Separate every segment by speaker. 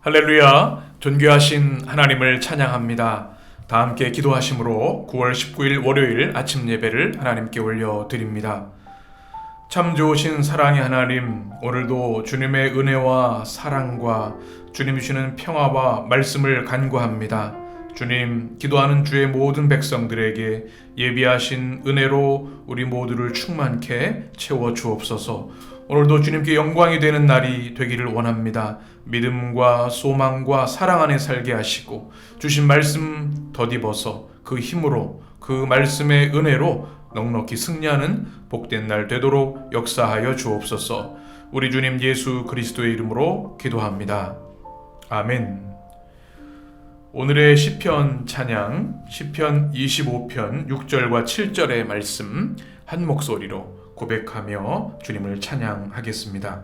Speaker 1: 할렐루야, 존귀하신 하나님을 찬양합니다. 다 함께 기도하심으로 9월 19일 월요일 아침 예배를 하나님께 올려드립니다. 참 좋으신 사랑의 하나님, 오늘도 주님의 은혜와 사랑과 주님 주시는 평화와 말씀을 간구합니다. 주님, 기도하는 주의 모든 백성들에게 예비하신 은혜로 우리 모두를 충만케 채워 주옵소서. 오늘도 주님께 영광이 되는 날이 되기를 원합니다. 믿음과 소망과 사랑 안에 살게 하시고 주신 말씀 덧입어서 그 힘으로 그 말씀의 은혜로 넉넉히 승리하는 복된 날 되도록 역사하여 주옵소서. 우리 주님 예수 그리스도의 이름으로 기도합니다. 아멘. 오늘의 시편 찬양 시편 25편 6절과 7절의 말씀 한 목소리로 고백하며 주님을 찬양하겠습니다.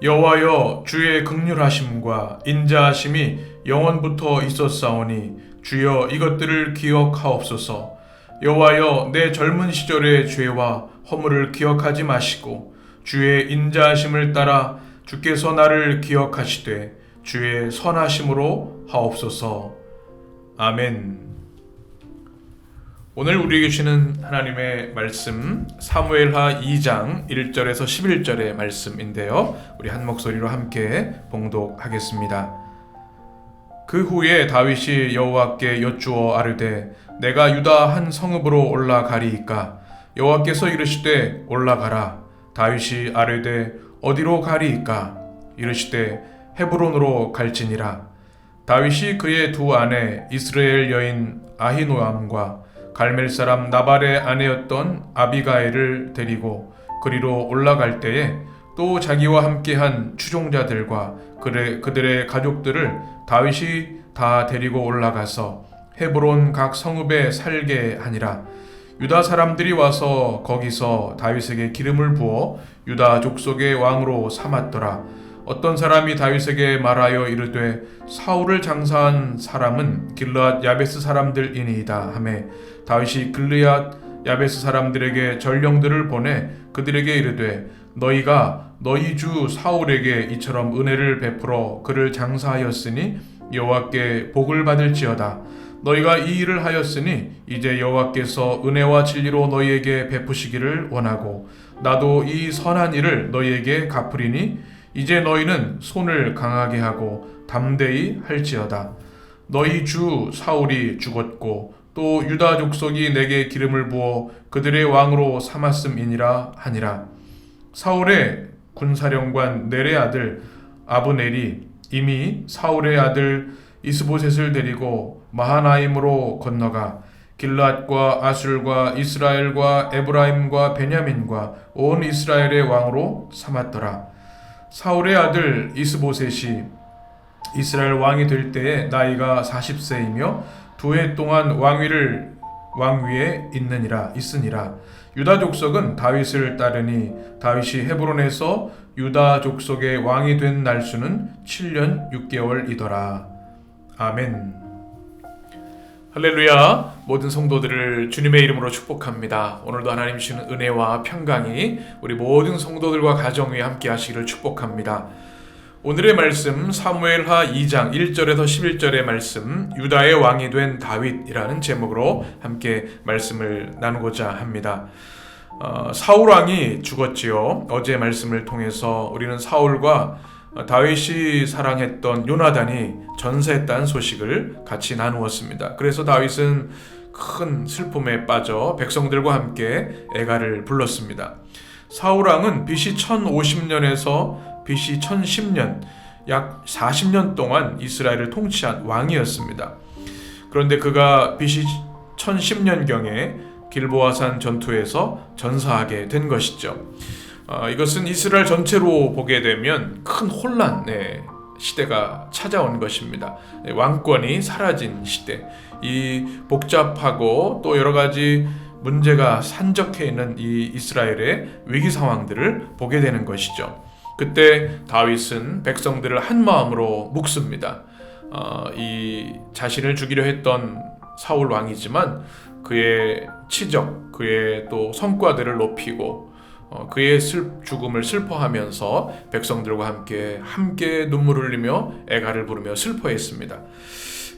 Speaker 1: 여호와여, 주의 긍휼하심과 인자하심이 영원부터 있었사오니 주여 이것들을 기억하옵소서. 여호와여, 내 젊은 시절의 죄와 허물을 기억하지 마시고 주의 인자하심을 따라 주께서 나를 기억하시되 주의 선하심으로 하옵소서. 아멘. 오늘 우리에게 주시는 하나님의 말씀 사무엘하 2장 1절에서 11절의 말씀인데요. 우리 한 목소리로 함께 봉독하겠습니다. 그 후에 다윗이 여호와께 여쭈어 아르되 내가 유다 한 성읍으로 올라가리이까? 여호와께서 이르시되 올라가라. 다윗이 아르되 어디로 가리이까? 이르시되 헤브론으로 갈지니라. 다윗이 그의 두 아내 이스라엘 여인 아히노암과 갈멜 사람 나발의 아내였던 아비가일을 데리고 그리로 올라갈 때에 또 자기와 함께한 추종자들과 그들의 가족들을 다윗이 다 데리고 올라가서 헤브론 각 성읍에 살게 하니라. 유다 사람들이 와서 거기서 다윗에게 기름을 부어 유다 족속의 왕으로 삼았더라. 어떤 사람이 다윗에게 말하여 이르되 사울을 장사한 사람은 길르앗 야베스 사람들이니이다 하매 다윗이 길르앗 야베스 사람들에게 전령들을 보내 그들에게 이르되 너희가 너희 주 사울에게 이처럼 은혜를 베풀어 그를 장사하였으니 여호와께 복을 받을지어다. 너희가 이 일을 하였으니 이제 여호와께서 은혜와 진리로 너희에게 베푸시기를 원하고 나도 이 선한 일을 너희에게 갚으리니 이제 너희는 손을 강하게 하고 담대히 할지어다. 너희 주 사울이 죽었고 또 유다 족속이 내게 기름을 부어 그들의 왕으로 삼았음이니라 하니라. 사울의 군사령관 넬의 아들 아브넬이 이미 사울의 아들 이스보셋을 데리고 마하나임으로 건너가 길르앗과 아술과 이스라엘과 에브라임과 베냐민과 온 이스라엘의 왕으로 삼았더라. 사울의 아들 이스보셋이 이스라엘 왕이 될 때에 나이가 40세이며 2해 동안 왕위에 있으니라. 유다 족속은 다윗을 따르니 다윗이 헤브론에서 유다 족속의 왕이 된 날수는 7년 6개월이더라. 아멘. 할렐루야. 모든 성도들을 주님의 이름으로 축복합니다. 오늘도 하나님 주시는 은혜와 평강이 우리 모든 성도들과 가정 위에 함께 하시기를 축복합니다. 오늘의 말씀 사무엘하 2장 1절에서 11절의 말씀 유다의 왕이 된 다윗이라는 제목으로 함께 말씀을 나누고자 합니다. 사울 왕이 죽었지요. 어제 말씀을 통해서 우리는 사울과 다윗이 사랑했던 요나단이 전사했다는 소식을 같이 나누었습니다. 그래서 다윗은 큰 슬픔에 빠져 백성들과 함께 애가를 불렀습니다. 사울 왕은 BC 1050년에서 BC 1010년 약 40년 동안 이스라엘을 통치한 왕이었습니다. 그런데 그가 BC 1010년경에 길보아산 전투에서 전사하게 된 것이죠. 이것은 이스라엘 전체로 보게 되면 큰 혼란의 시대가 찾아온 것입니다. 왕권이 사라진 시대, 이 복잡하고 또 여러 가지 문제가 산적해 있는 이 이스라엘의 위기 상황들을 보게 되는 것이죠. 그때 다윗은 백성들을 한 마음으로 묶습니다. 이 자신을 죽이려 했던 사울 왕이지만 그의 치적, 그의 또 성과들을 높이고 그의 죽음을 슬퍼하면서 백성들과 함께 눈물을 흘리며 애가를 부르며 슬퍼했습니다.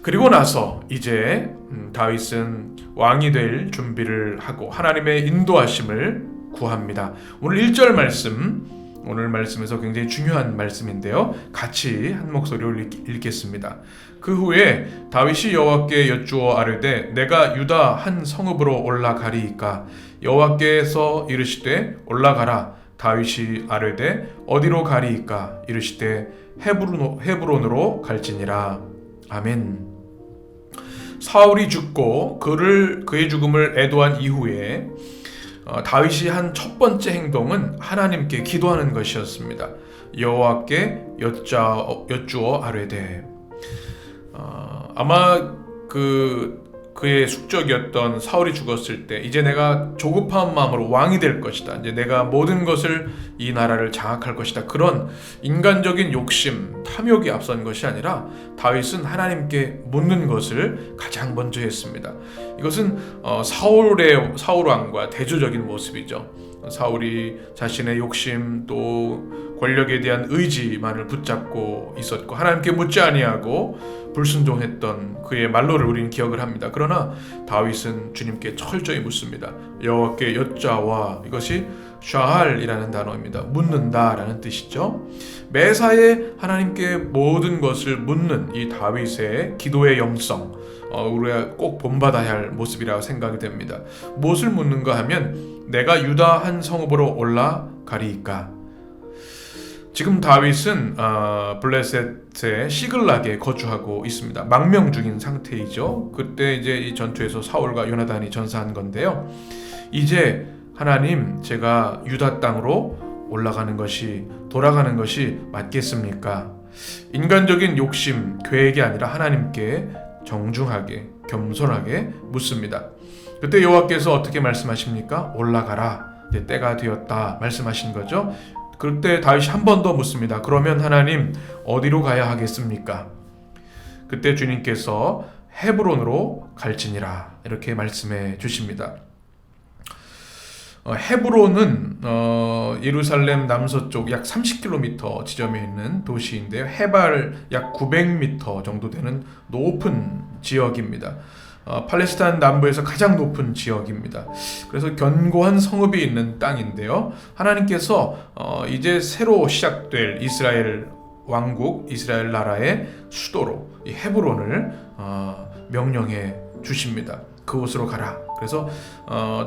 Speaker 1: 그리고 나서 이제 다윗은 왕이 될 준비를 하고 하나님의 인도하심을 구합니다. 오늘 1절 말씀, 오늘 말씀에서 굉장히 중요한 말씀인데요. 같이 한 목소리로 읽겠습니다. 그 후에 다윗이 여호와께 여쭈어 아뢰되 내가 유다 한 성읍으로 올라가리이까 여호와께서 이르시되 올라가라. 다윗이 아뢰되 어디로 가리이까 이르시되 헤브론으로 갈지니라. 아멘. 사울이 죽고 그의 죽음을 애도한 이후에 다윗이 한 첫 번째 행동은 하나님께 기도하는 것이었습니다. 여호와께 여쭈어 아뢰되 아마 그의 숙적이었던 사울이 죽었을 때 이제 내가 조급한 마음으로 왕이 될 것이다. 이제 내가 모든 것을 이 나라를 장악할 것이다. 그런 인간적인 욕심, 탐욕이 앞선 것이 아니라 다윗은 하나님께 묻는 것을 가장 먼저 했습니다. 이것은 사울 왕과 대조적인 모습이죠. 사울이 자신의 욕심 또 권력에 대한 의지만을 붙잡고 있었고 하나님께 묻지 아니하고 불순종했던 그의 말로를 우리는 기억을 합니다. 그러나 다윗은 주님께 철저히 묻습니다. 여호와께 여짜와, 이것이 샤할이라는 단어입니다. 묻는다라는 뜻이죠. 매사에 하나님께 모든 것을 묻는 이 다윗의 기도의 영성, 우리가 꼭 본받아야 할 모습이라고 생각이 됩니다. 무엇을 묻는가 하면 내가 유다 한 성읍으로 올라가리이까. 지금 다윗은 블레셋의 시글락에 거주하고 있습니다. 망명 중인 상태이죠. 그때 이제 이 전투에서 사울과 요나단이 전사한 건데요. 이제 하나님, 제가 유다 땅으로 돌아가는 것이 맞겠습니까? 인간적인 욕심, 계획이 아니라 하나님께 정중하게, 겸손하게 묻습니다. 그때 여호와께서 어떻게 말씀하십니까? 올라가라, 이제 때가 되었다 말씀하신 거죠. 그때 다윗이 한 번 더 묻습니다. 그러면 하나님, 어디로 가야 하겠습니까? 그때 주님께서 헤브론으로 갈지니라, 이렇게 말씀해 주십니다. 헤브론은 예루살렘 남서쪽 약 30km 지점에 있는 도시인데요. 해발 약 900m 정도 되는 높은 지역입니다. 팔레스타인 남부에서 가장 높은 지역입니다. 그래서 견고한 성읍이 있는 땅인데요. 하나님께서 이제 새로 시작될 이스라엘 왕국, 이스라엘 나라의 수도로 이 헤브론을 명령해 주십니다. 그곳으로 가라. 그래서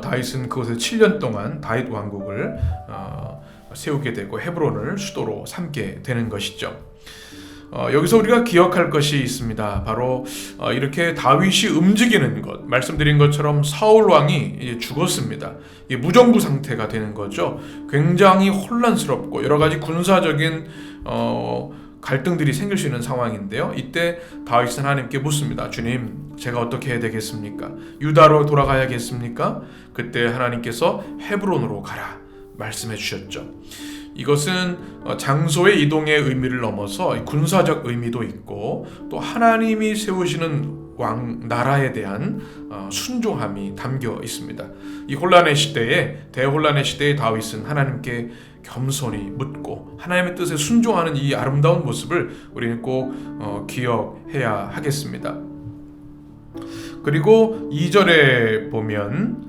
Speaker 1: 다윗은 그곳에 7년 동안 다윗 왕국을 세우게 되고 헤브론을 수도로 삼게 되는 것이죠. 여기서 우리가 기억할 것이 있습니다. 바로 이렇게 다윗이 움직이는 것, 말씀드린 것처럼 사울 왕이 죽었습니다. 이게 무정부 상태가 되는 거죠. 굉장히 혼란스럽고 여러 가지 군사적인 갈등들이 생길 수 있는 상황인데요. 이때 다윗은 하나님께 묻습니다. 주님, 제가 어떻게 해야 되겠습니까? 유다로 돌아가야겠습니까? 그때 하나님께서 헤브론으로 가라 말씀해 주셨죠. 이것은 장소의 이동의 의미를 넘어서 군사적 의미도 있고 또 하나님이 세우시는 나라에 대한 순종함이 담겨 있습니다. 이 대혼란의 시대에 다윗은 하나님께 겸손히 묻고 하나님의 뜻에 순종하는 이 아름다운 모습을 우리는 꼭 기억해야 하겠습니다. 그리고 2절에 보면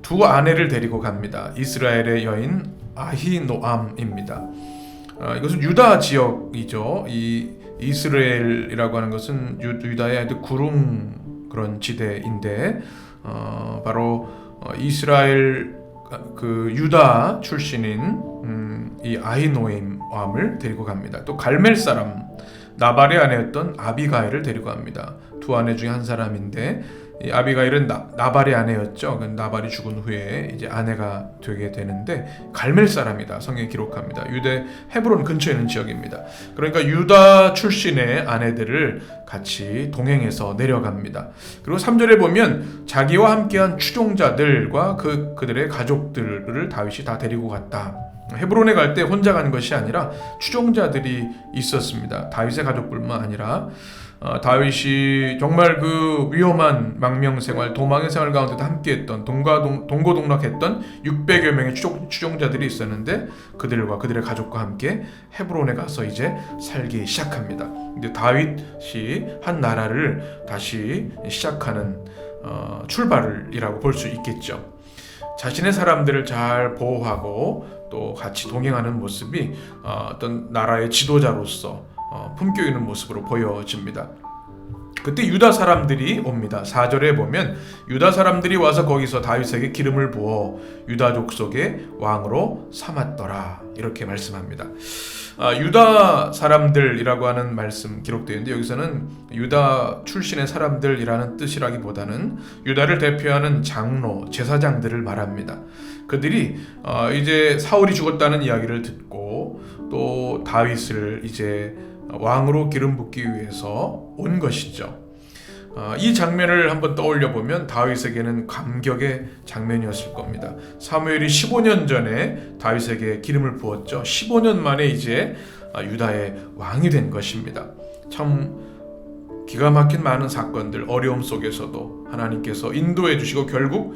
Speaker 1: 두 아내를 데리고 갑니다. 이스라엘의 여인 아히노암입니다. 이것은 유다 지역이죠. 이 이스라엘이라고 하는 것은 유다의 아주 구름 그런 지대인데 바로 이스라엘 유다 출신인 이 아히노암을 데리고 갑니다. 또 갈멜 사람 나발의 아내였던 아비가일을 데리고 갑니다. 두 아내 중에 한 사람인데 이 아비가일은 나발의 아내였죠. 나발이 죽은 후에 이제 아내가 되게 되는데 갈멜 사람이다. 성경에 기록합니다. 유대 헤브론 근처에 있는 지역입니다. 그러니까 유다 출신의 아내들을 같이 동행해서 내려갑니다. 그리고 3절에 보면 자기와 함께한 추종자들과 그들의 가족들을 다윗이 다 데리고 갔다. 헤브론에 갈 때 혼자 간 것이 아니라 추종자들이 있었습니다. 다윗의 가족뿐만 아니라 다윗이 정말 그 위험한 망명생활, 도망의 생활 가운데도 함께했던 동고동락했던 600여 명의 추종자들이 있었는데 그들과 그들의 가족과 함께 헤브론에 가서 이제 살기 시작합니다. 이제 다윗이 한 나라를 다시 시작하는 출발이라고 볼 수 있겠죠. 자신의 사람들을 잘 보호하고 또 같이 동행하는 모습이 어떤 나라의 지도자로서 품격 있는 모습으로 보여집니다. 그때 유다 사람들이 옵니다. 4절에 보면 유다 사람들이 와서 거기서 다윗에게 기름을 부어 유다 족속의 왕으로 삼았더라, 이렇게 말씀합니다. 유다 사람들이라고 하는 말씀 기록되어 있는데 여기서는 유다 출신의 사람들이라는 뜻이라기보다는 유다를 대표하는 장로, 제사장들을 말합니다. 그들이 이제 사울이 죽었다는 이야기를 듣고 또 다윗을 이제 왕으로 기름 붓기 위해서 온 것이죠. 이 장면을 한번 떠올려 보면 다윗에게는 감격의 장면이었을 겁니다. 사무엘이 15년 전에 다윗에게 기름을 부었죠. 15년 만에 이제 유다의 왕이 된 것입니다. 참 기가 막힌 많은 사건들, 어려움 속에서도 하나님께서 인도해 주시고 결국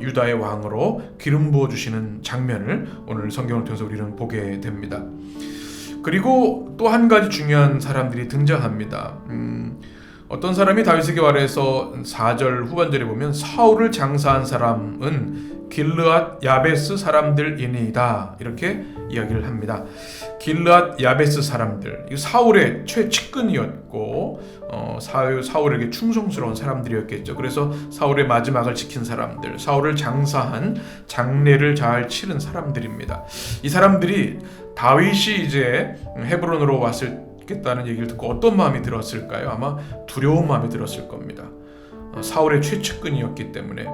Speaker 1: 유다의 왕으로 기름 부어 주시는 장면을 오늘 성경을 통해서 우리는 보게 됩니다. 그리고 또 한 가지 중요한 사람들이 등장합니다. 어떤 사람이 다윗에게 말해서 4절 후반절에 보면 사울을 장사한 사람은 길르앗 야베스 사람들이니이다, 이렇게 이야기를 합니다. 길르앗 야베스 사람들, 사울의 최측근이었고 사울에게 충성스러운 사람들이었겠죠. 그래서 사울의 마지막을 지킨 사람들, 사울을 장사한 장례를 잘 치른 사람들입니다. 이 사람들이 다윗이 이제 헤브론으로 왔겠다는 얘기를 듣고 어떤 마음이 들었을까요? 아마 두려운 마음이 들었을 겁니다. 사울의 최측근이었기 때문에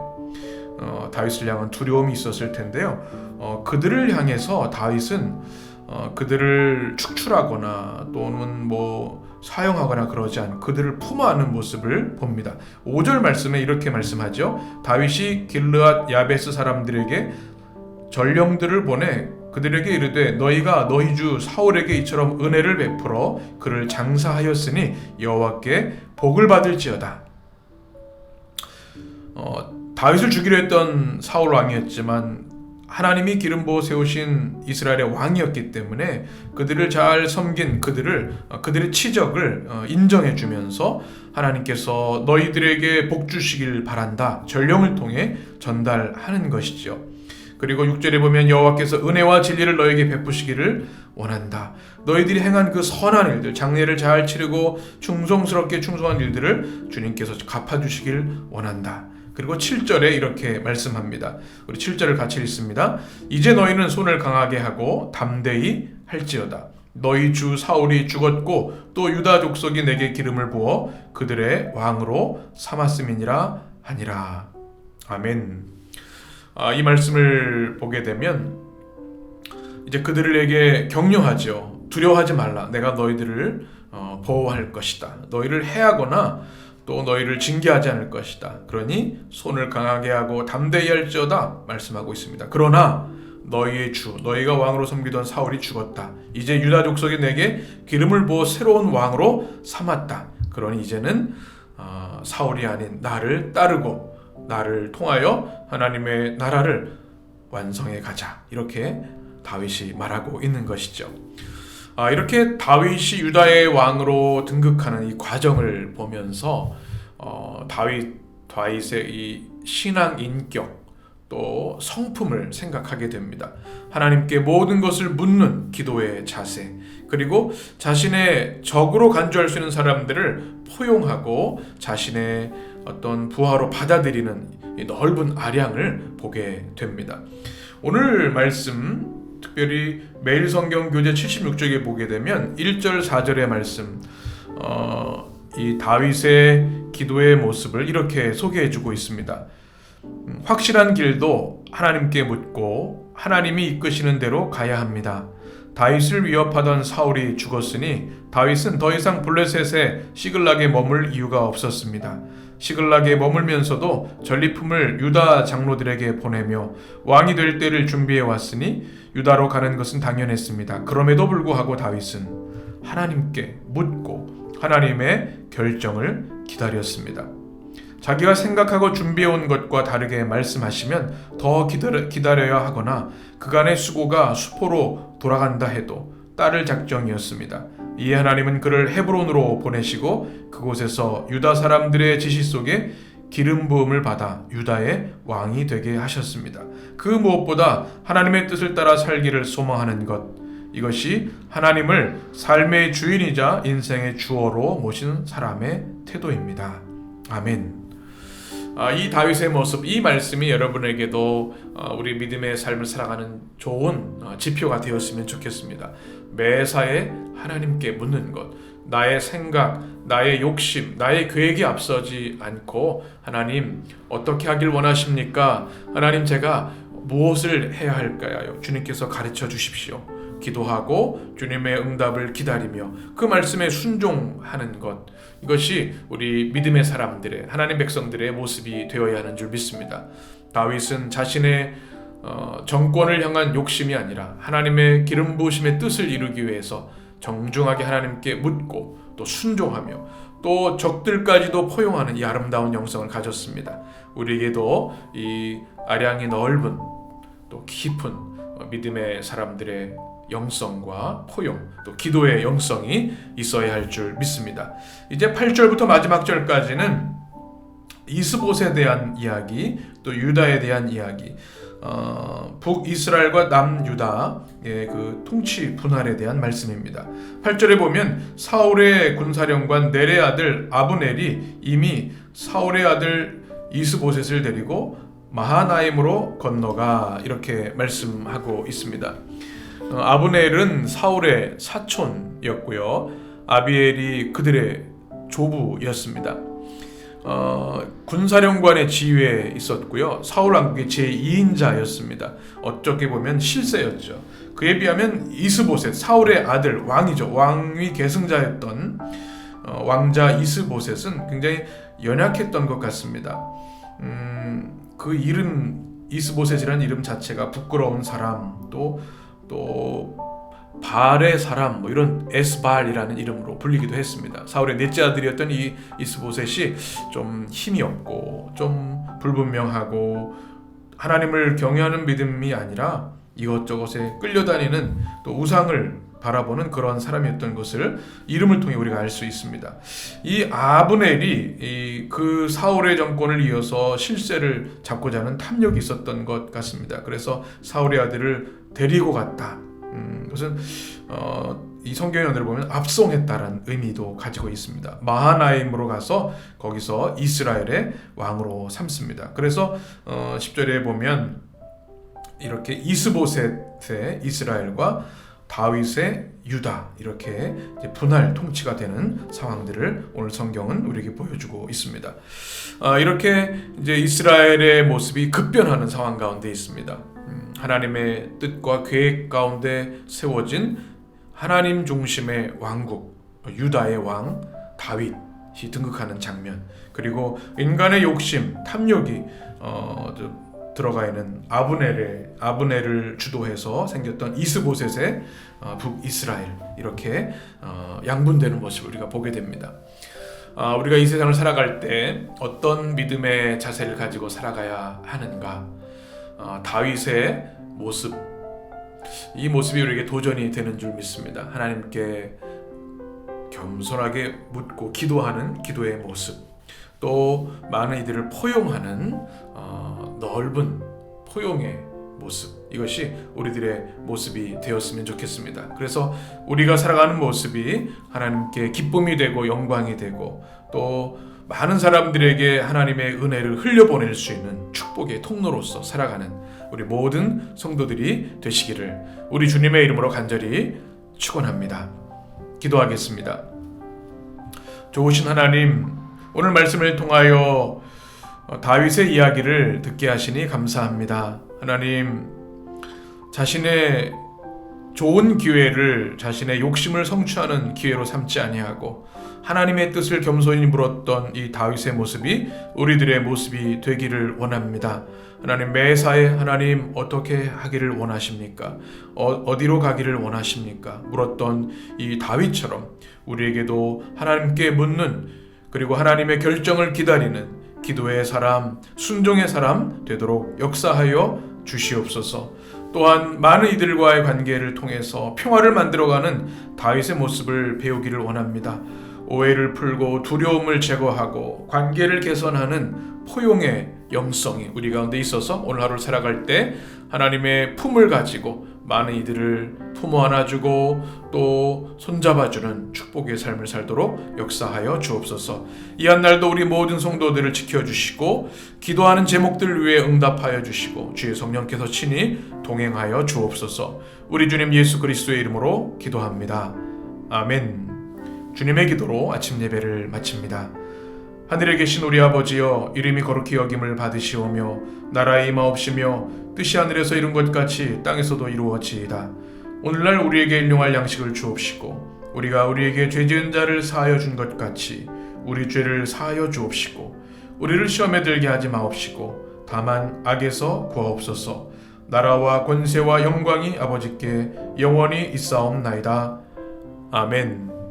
Speaker 1: 다윗을 향한 두려움이 있었을 텐데요. 그들을 향해서 다윗은 그들을 축출하거나 또는 사용하거나 그러지 않고 그들을 품어안는 모습을 봅니다. 5절 말씀에 이렇게 말씀하죠. 다윗이 길르앗 야베스 사람들에게 전령들을 보내 그들에게 이르되 너희가 너희 주 사울에게 이처럼 은혜를 베풀어 그를 장사하였으니 여호와께 복을 받을지어다. 다윗을 죽이려 했던 사울 왕이었지만 하나님이 기름 부어 세우신 이스라엘의 왕이었기 때문에 그들을 잘 섬긴 그들의 치적을 인정해 주면서 하나님께서 너희들에게 복 주시길 바란다, 전령을 통해 전달하는 것이죠. 그리고 6절에 보면 여호와께서 은혜와 진리를 너에게 베푸시기를 원한다. 너희들이 행한 그 선한 일들, 장례를 잘 치르고 충성스럽게 충성한 일들을 주님께서 갚아주시길 원한다. 그리고 7절에 이렇게 말씀합니다. 우리 7절을 같이 읽습니다. 이제 너희는 손을 강하게 하고 담대히 할지어다. 너희 주 사울이 죽었고 또 유다 족속이 내게 기름을 부어 그들의 왕으로 삼았음이니라 하니라. 아멘. 이 말씀을 보게 되면 이제 그들에게 격려하죠. 두려워하지 말라. 내가 너희들을 보호할 것이다. 너희를 해하거나 또 너희를 징계하지 않을 것이다. 그러니 손을 강하게 하고 담대히 할지어다 말씀하고 있습니다. 그러나 너희의 주, 너희가 왕으로 섬기던 사울이 죽었다. 이제 유다 족속이 내게 기름을 부어 새로운 왕으로 삼았다. 그러니 이제는 사울이 아닌 나를 따르고 나를 통하여 하나님의 나라를 완성해 가자, 이렇게 다윗이 말하고 있는 것이죠. 이렇게 다윗이 유다의 왕으로 등극하는 이 과정을 보면서 다윗의 이 신앙 인격 또 성품을 생각하게 됩니다. 하나님께 모든 것을 묻는 기도의 자세, 그리고 자신의 적으로 간주할 수 있는 사람들을 포용하고 자신의 어떤 부하로 받아들이는 이 넓은 아량을 보게 됩니다. 오늘 말씀 특별히 매일 성경 교재 76쪽에 보게 되면 1절 4절의 말씀, 이 다윗의 기도의 모습을 이렇게 소개해주고 있습니다. 확실한 길도 하나님께 묻고 하나님이 이끄시는 대로 가야 합니다. 다윗을 위협하던 사울이 죽었으니 다윗은 더 이상 블레셋에 시글락에 머물 이유가 없었습니다. 시글락에 머물면서도 전리품을 유다 장로들에게 보내며 왕이 될 때를 준비해 왔으니 유다로 가는 것은 당연했습니다. 그럼에도 불구하고 다윗은 하나님께 묻고 하나님의 결정을 기다렸습니다. 자기가 생각하고 준비해온 것과 다르게 말씀하시면 더 기다려야 하거나 그간의 수고가 수포로 돌아간다 해도 따를 작정이었습니다. 이에 하나님은 그를 헤브론으로 보내시고 그곳에서 유다 사람들의 지시 속에 기름 부음을 받아 유다의 왕이 되게 하셨습니다. 그 무엇보다 하나님의 뜻을 따라 살기를 소망하는 것, 이것이 하나님을 삶의 주인이자 인생의 주어로 모신 사람의 태도입니다. 아멘. 이 다윗의 모습, 이 말씀이 여러분에게도 우리 믿음의 삶을 살아가는 좋은 지표가 되었으면 좋겠습니다. 매사에 하나님께 묻는 것, 나의 생각, 나의 욕심, 나의 계획이 앞서지 않고 하나님 어떻게 하길 원하십니까? 하나님 제가 무엇을 해야 할까요? 주님께서 가르쳐 주십시오. 기도하고 주님의 응답을 기다리며 그 말씀에 순종하는 것, 이것이 우리 믿음의 사람들의, 하나님 백성들의 모습이 되어야 하는 줄 믿습니다. 다윗은 자신의 정권을 향한 욕심이 아니라 하나님의 기름 부으심의 뜻을 이루기 위해서 정중하게 하나님께 묻고 또 순종하며 또 적들까지도 포용하는 이 아름다운 영성을 가졌습니다. 우리에게도 이 아량이 넓은 또 깊은 믿음의 사람들의 영성과 포용, 또 기도의 영성이 있어야 할 줄 믿습니다. 이제 8절부터 마지막 절까지는 이스봇에 대한 이야기, 또 유다에 대한 이야기, 북이스라엘과 남유다의 그 통치 분할에 대한 말씀입니다. 8절에 보면 사울의 군사령관 넬의 아들 아브넬이 이미 사울의 아들 이스보셋을 데리고 마하나임으로 건너가, 이렇게 말씀하고 있습니다. 아브넬은 사울의 사촌이었고요. 아비엘이 그들의 조부였습니다. 군사령관의 지위에 있었고요. 사울 왕국의 제2인자였습니다. 어떻게 보면 실세였죠. 그에 비하면 이스보셋, 사울의 아들, 왕이죠. 왕위 계승자였던 왕자 이스보셋은 굉장히 연약했던 것 같습니다. 그 이름, 이스보셋이라는 이름 자체가 부끄러운 사람, 또 발의 사람, 이런 에스발이라는 이름으로 불리기도 했습니다. 사울의 넷째 아들이었던 이 이스보셋이 좀 힘이 없고 좀 불분명하고 하나님을 경외하는 믿음이 아니라 이것저것에 끌려다니는, 또 우상을 바라보는 그런 사람이었던 것을 이름을 통해 우리가 알 수 있습니다. 이 아브넬이 그 사울의 정권을 이어서 실세를 잡고자 하는 탐욕이 있었던 것 같습니다. 그래서 사울의 아들을 데리고 갔다. 그것은 이 성경 연대를 보면 압송했다라는 의미도 가지고 있습니다. 마하나임으로 가서 거기서 이스라엘의 왕으로 삼습니다. 그래서 10절에 보면 이렇게 이스보셋의 이스라엘과 다윗의 유다, 이렇게 분할 통치가 되는 상황들을 오늘 성경은 우리에게 보여주고 있습니다. 이렇게 이제 이스라엘의 모습이 급변하는 상황 가운데 있습니다. 하나님의 뜻과 계획 가운데 세워진 하나님 중심의 왕국, 유다의 왕 다윗이 등극하는 장면, 그리고 인간의 욕심, 탐욕이 들어가 있는 아브넬을 주도해서 생겼던 이스보셋의 북이스라엘, 이렇게 양분되는 모습을 우리가 보게 됩니다. 우리가 이 세상을 살아갈 때 어떤 믿음의 자세를 가지고 살아가야 하는가? 다윗의 모습, 이 모습이 우리에게 도전이 되는 줄 믿습니다. 하나님께 겸손하게 묻고 기도하는 기도의 모습, 또 많은 이들을 포용하는 넓은 포용의 모습, 이것이 우리들의 모습이 되었으면 좋겠습니다. 그래서 우리가 살아가는 모습이 하나님께 기쁨이 되고 영광이 되고, 또 많은 사람들에게 하나님의 은혜를 흘려보낼 수 있는 축복의 통로로서 살아가는 우리 모든 성도들이 되시기를 우리 주님의 이름으로 간절히 축원합니다. 기도하겠습니다. 좋으신 하나님, 오늘 말씀을 통하여 다윗의 이야기를 듣게 하시니 감사합니다. 하나님, 자신의 좋은 기회를 자신의 욕심을 성취하는 기회로 삼지 아니하고 하나님의 뜻을 겸손히 물었던 이 다윗의 모습이 우리들의 모습이 되기를 원합니다. 하나님 매사에 하나님 어떻게 하기를 원하십니까? 어디로 가기를 원하십니까? 물었던 이 다윗처럼 우리에게도 하나님께 묻는, 그리고 하나님의 결정을 기다리는 기도의 사람, 순종의 사람 되도록 역사하여 주시옵소서. 또한 많은 이들과의 관계를 통해서 평화를 만들어가는 다윗의 모습을 배우기를 원합니다. 오해를 풀고 두려움을 제거하고 관계를 개선하는 포용의 영성이 우리 가운데 있어서 오늘 하루를 살아갈 때 하나님의 품을 가지고 많은 이들을 품어 안아주고 또 손잡아주는 축복의 삶을 살도록 역사하여 주옵소서. 이 한 날도 우리 모든 성도들을 지켜주시고 기도하는 제목들 위해 응답하여 주시고 주의 성령께서 친히 동행하여 주옵소서. 우리 주님 예수 그리스도의 이름으로 기도합니다. 아멘. 주님의 기도로 아침 예배를 마칩니다. 하늘에 계신 우리 아버지여, 이름이 거룩히 여김을 받으시오며 나라의 임하옵시며 뜻이 하늘에서 이룬 것 같이 땅에서도 이루어지이다. 오늘날 우리에게 일용할 양식을 주옵시고 우리가 우리에게 죄 지은 자를 사하여 준 것 같이 우리 죄를 사하여 주옵시고 우리를 시험에 들게 하지 마옵시고 다만 악에서 구하옵소서. 나라와 권세와 영광이 아버지께 영원히 있사옵나이다. 아멘.